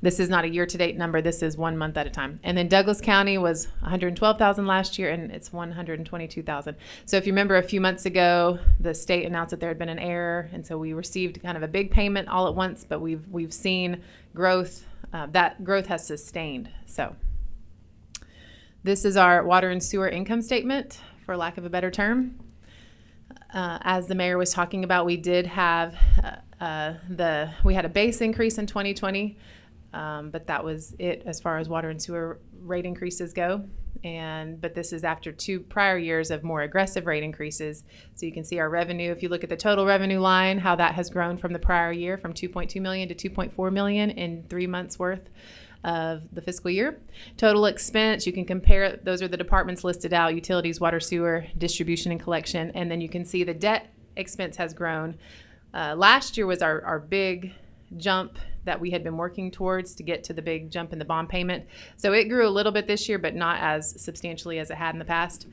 This is not a year-to-date number. This is 1 month at a time. And then Douglas County was $112,000 last year, and it's $122,000. So if you remember a few months ago, the state announced that there had been an error, and so we received kind of a big payment all at once, but we've seen growth. That growth has sustained. So this is our water and sewer income statement, for lack of a better term. As the mayor was talking about, we did have we had a base increase in 2020, but that was it as far as water and sewer rate increases go. But this is after 2 prior years of more aggressive rate increases. So you can see our revenue, if you look at the total revenue line, how that has grown from the prior year, from 2.2 million to 2.4 million in 3 months worth of the fiscal year. Total expense, you can compare, those are the departments listed out: utilities, water, sewer, distribution, and collection. And then you can see the debt expense has grown. Last year was our big jump that we had been working towards to get to the big jump in the bond payment. So it grew a little bit this year, but not as substantially as it had in the past.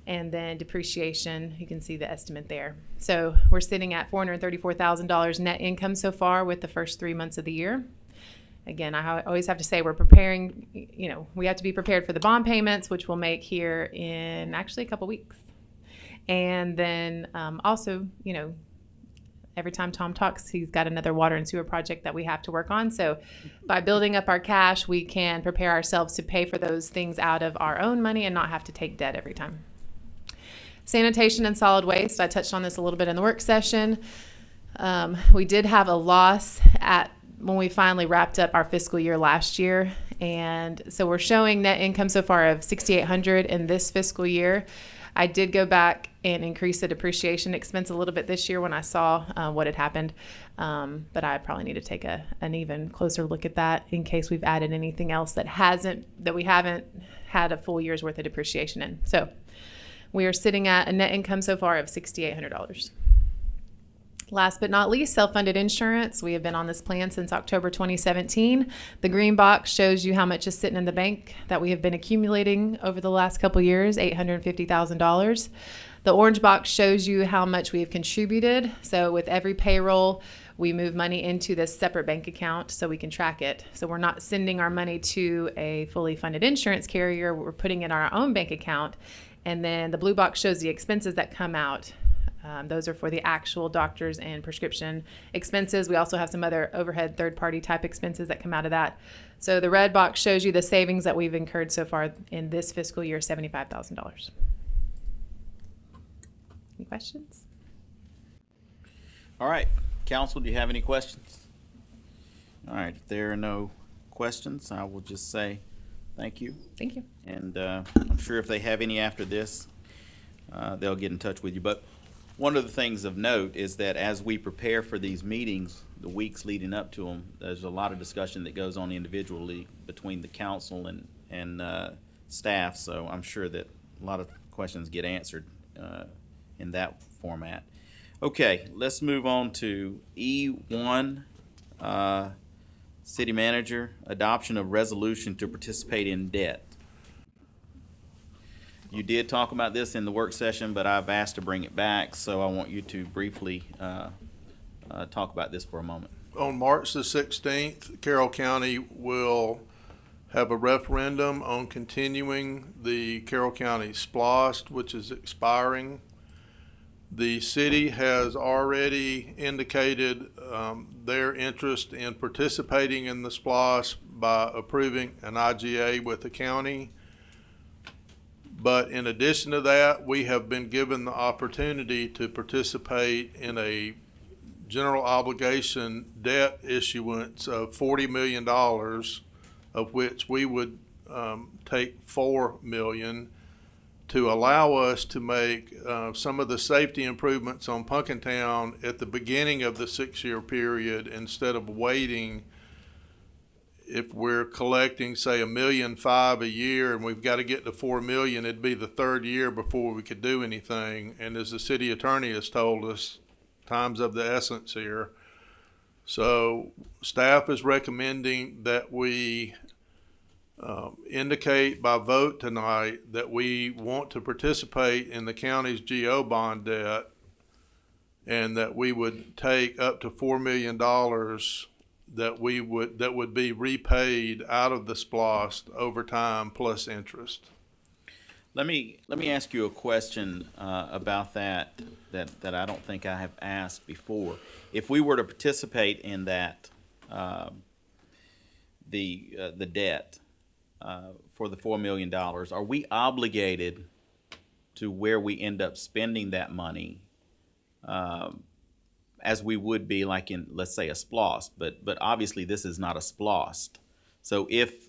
And then depreciation, you can see the estimate there. So we're sitting at $434,000 net income so far with the first 3 months of the year. Again, I always have to say we're preparing, we have to be prepared for the bond payments, which we'll make here in actually a couple weeks. And then also, every time Tom talks, he's got another water and sewer project that we have to work on. So by building up our cash, we can prepare ourselves to pay for those things out of our own money and not have to take debt every time. Sanitation and solid waste, I touched on this a little bit in the work session. We did have a loss when we finally wrapped up our fiscal year last year. And so we're showing net income so far of $6,800 in this fiscal year. I did go back and increase the depreciation expense a little bit this year when I saw what had happened. But I probably need to take an even closer look at that in case we've added anything else that we haven't had a full year's worth of depreciation in. So we are sitting at a net income so far of $6,800. Last but not least, self-funded insurance. We have been on this plan since October 2017. The green box shows you how much is sitting in the bank that we have been accumulating over the last couple years, $850,000. The orange box shows you how much we have contributed. So with every payroll, we move money into this separate bank account so we can track it. So we're not sending our money to a fully funded insurance carrier. We're putting it in our own bank account. And then the blue box shows the expenses that come out. Those are for the actual doctors and prescription expenses. We also have some other overhead third-party type expenses that come out of that. So the red box shows you the savings that we've incurred so far in this fiscal year, $75,000. Any questions? All right, council, do you have any questions? All right, if there are no questions, I will just say thank you. Thank you. And I'm sure if they have any after this, they'll get in touch with you. But one of the things of note is that as we prepare for these meetings, the weeks leading up to them, there's a lot of discussion that goes on individually between the council and staff. So I'm sure that a lot of questions get answered in that format. Okay, let's move on to E1, City Manager, adoption of resolution to participate in debt. You did talk about this in the work session, but I've asked to bring it back, so I want you to briefly talk about this for a moment. On March the 16th, Carroll County will have a referendum on continuing the Carroll County SPLOST, which is expiring. The city has already indicated their interest in participating in the SPLOST by approving an IGA with the county. But in addition to that, we have been given the opportunity to participate in a general obligation debt issuance of $40 million, of which we would take $4 million to allow us to make some of the safety improvements on Punkintown at the beginning of the 6-year period instead of waiting. If we're collecting, say, $1.5 million a year and we've got to get to $4 million, it'd be the third year before we could do anything. And as the city attorney has told us, time's of the essence here. So staff is recommending that we indicate by vote tonight that we want to participate in the county's GO bond debt, and that we would take up to $4 million that would be repaid out of the SPLOST over time plus interest. Let me ask you a question about that I don't think I have asked before. If we were to participate in that, the debt for the $4 million, are we obligated to where we end up spending that money, as we would be like in, let's say, a SPLOST? But obviously this is not a SPLOST. So if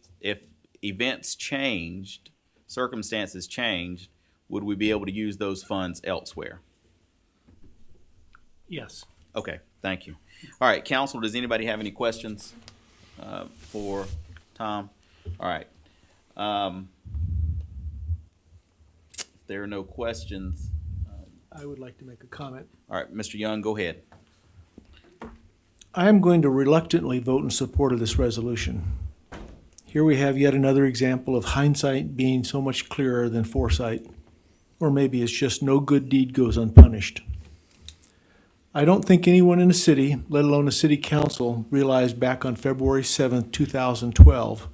events changed, circumstances changed, would we be able to use those funds elsewhere? Yes. Okay, thank you. All right, council, does anybody have any questions for Tom? All right. If there are no questions, I would like to make a comment. all right, Mr. Young, go ahead. I am going to reluctantly vote in support of this resolution. Here we have yet another example of hindsight being so much clearer than foresight, or maybe it's just no good deed goes unpunished. I don't think anyone in the city, let alone the city council, realized back on February 7th, 2012,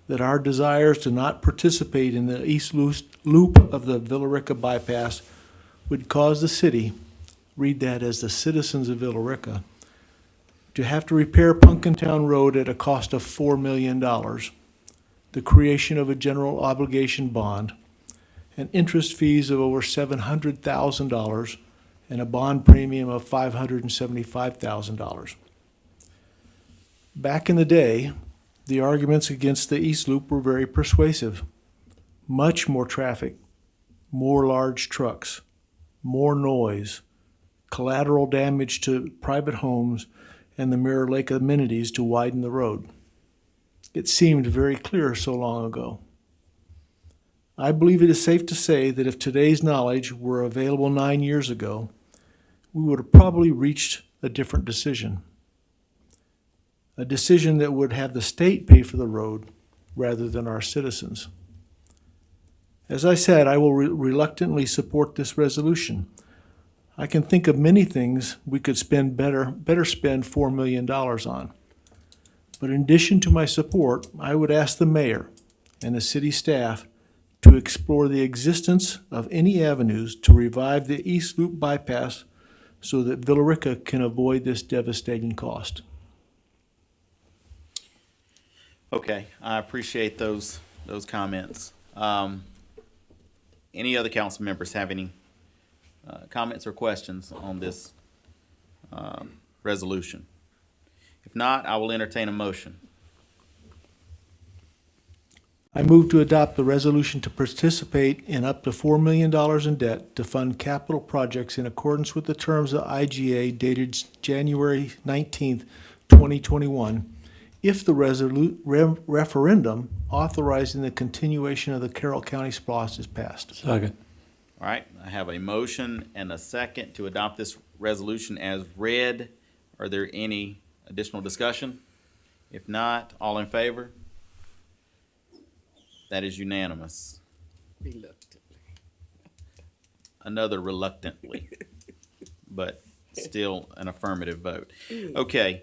that our desires to not participate in the east loop of the Villa Rica bypass would cause the city, read that as the citizens of Villa Rica, to have to repair Punkintown Road at a cost of $4 million, the creation of a general obligation bond, and interest fees of over $700,000, and a bond premium of $575,000. Back in the day, the arguments against the East Loop were very persuasive. Much more traffic, more large trucks, more noise, collateral damage to private homes, and the Mirror Lake amenities to widen the road. It seemed very clear so long ago. I believe it is safe to say that if today's knowledge were available 9 years ago, we would have probably reached a different decision. A decision that would have the state pay for the road rather than our citizens. As I said, I will reluctantly support this resolution. I can think of many things we could spend better spend $4 million on. But in addition to my support, I would ask the mayor and the city staff to explore the existence of any avenues to revive the East Loop bypass so that Villa Rica can avoid this devastating cost. Okay, I appreciate those comments. Any other council members have any comments or questions on this resolution? If not, I will entertain a motion. I move to adopt the resolution to participate in up to $4 million in debt to fund capital projects in accordance with the terms of IGA dated January 19th, 2021, if the referendum authorizing the continuation of the Carroll County SPLOST is passed. Second. All right, I have a motion and a second to adopt this resolution as read. Are there any additional discussion? If not, all in favor? That is unanimous. Reluctantly. Another reluctantly, but still an affirmative vote. Okay.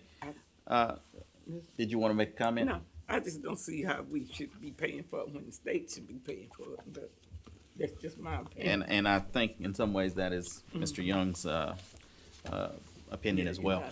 Did you want to make a comment? No, I just don't see how we should be paying for it when the state should be paying for it, but that's just my opinion. And I think in some ways that is Mr. Young's opinion as well.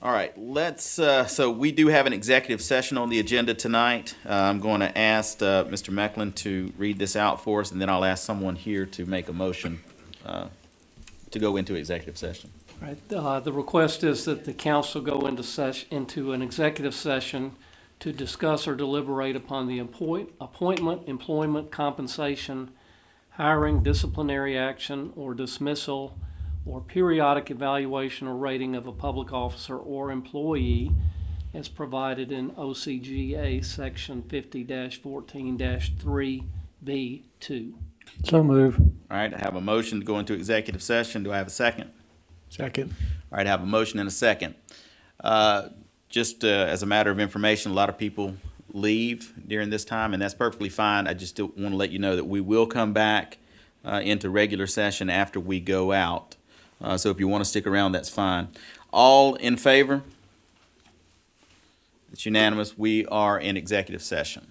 All right, let's, so we do have an executive session on the agenda tonight. I'm going to ask Mr. Mecklin to read this out for us, and then I'll ask someone here to make a motion to go into executive session. Right, the request is that the council go into an executive session to discuss or deliberate upon the appointment, employment, compensation, hiring, disciplinary action, or dismissal, or periodic evaluation or rating of a public officer or employee as provided in OCGA Section 50-14-3B2. So move. All right, I have a motion to go into executive session. Do I have a second? Second. All right, I have a motion and a second. Just as a matter of information, a lot of people leave during this time, and that's perfectly fine. I just want to let you know that we will come back into regular session after we go out. So if you want to stick around, that's fine. All in favor? It's unanimous. We are in executive session.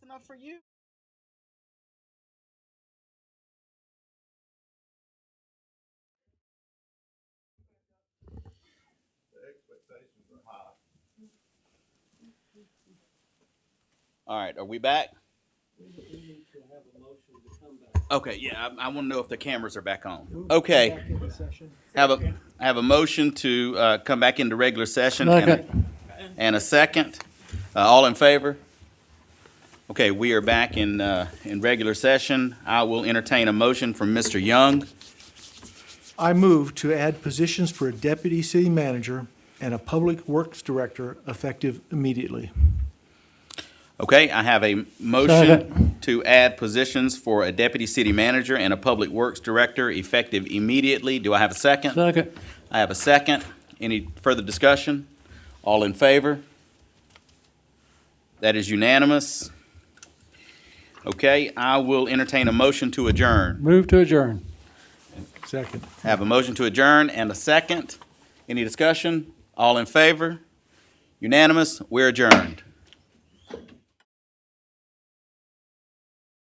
enough for you? All right, are we back? Okay, yeah, I want to know if the cameras are back on. Okay. I have a motion to come back into regular session and a second. All in favor? Okay, we are back in regular session. I will entertain a motion from Mr. Young. I move to add positions for a deputy city manager and a public works director effective immediately. Okay, I have a motion to add positions for a deputy city manager and a public works director effective immediately. Do I have a second? Second. I have a second. Any further discussion? All in favor? That is unanimous. Okay, I will entertain a motion to adjourn. Move to adjourn. Second. I have a motion to adjourn and a second. Any discussion? All in favor? Unanimous. We're adjourned.